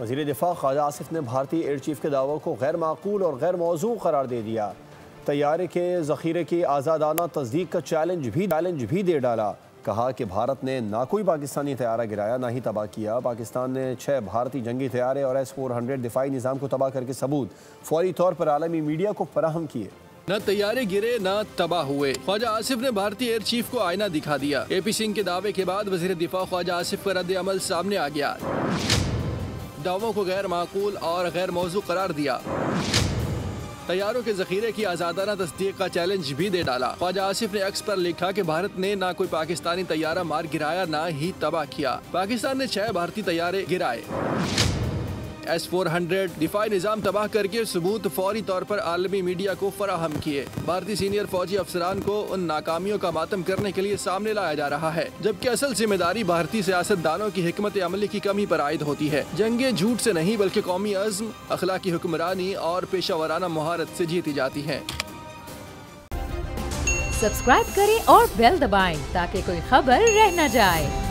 वज़ीर दिफा ख्वाजा आसिफ ने भारतीय एयर चीफ के दावों को गैर माकूल और गैर मौजू करार दे दिया। तैयारे के ज़ख़ीरे की आज़ादाना तस्दीक का चैलेंज भी दे डाला। कहा कि भारत ने ना कोई पाकिस्तानी तैयारा गिराया ना ही तबाह किया। पाकिस्तान ने 6 भारतीय जंगी तैयारे और S-400 दिफाई निज़ाम को तबाह करके सबूत फौरी तौर पर आलमी मीडिया को फराहम किए। न तैयारे गिरे न तबाह हुए। ख्वाजा आसिफ ने भारतीय एयर चीफ को आईना दिखा दिया। AP सिंह के दावे के बाद वज़ीर दिफा ख्वाजा आसिफ का रद्द अमल सामने आ गया। दावों को गैर माकूल और गैर मौजू करार दिया। तैयारों के जखीरे की आज़ादाना तस्दीक का चैलेंज भी दे डाला। ख्वाजा आसिफ ने एक्स पर लिखा कि भारत ने ना कोई पाकिस्तानी तैयारा मार गिराया ना ही तबाह किया। पाकिस्तान ने 6 भारतीय तैयारे गिराए। S-400 दिफाई निज़ाम तबाह करके सबूत फौरी तौर पर आलमी मीडिया को फराहम किए। भारतीय सीनियर फौजी अफसरान को उन नाकामियों का मातम करने के लिए सामने लाया जा रहा है, जबकि असल जिम्मेदारी भारतीय सियासतदानों की हिकमत अमली की कमी पर आयद होती है। जंगे झूठ से नहीं बल्कि कौमी अज़्म, अखलाकी हुक्मरानी और पेशावराना महारत से जीती जाती हैं। सब्सक्राइब करें और बेल दबाएं ताकि कोई खबर रह न जाए।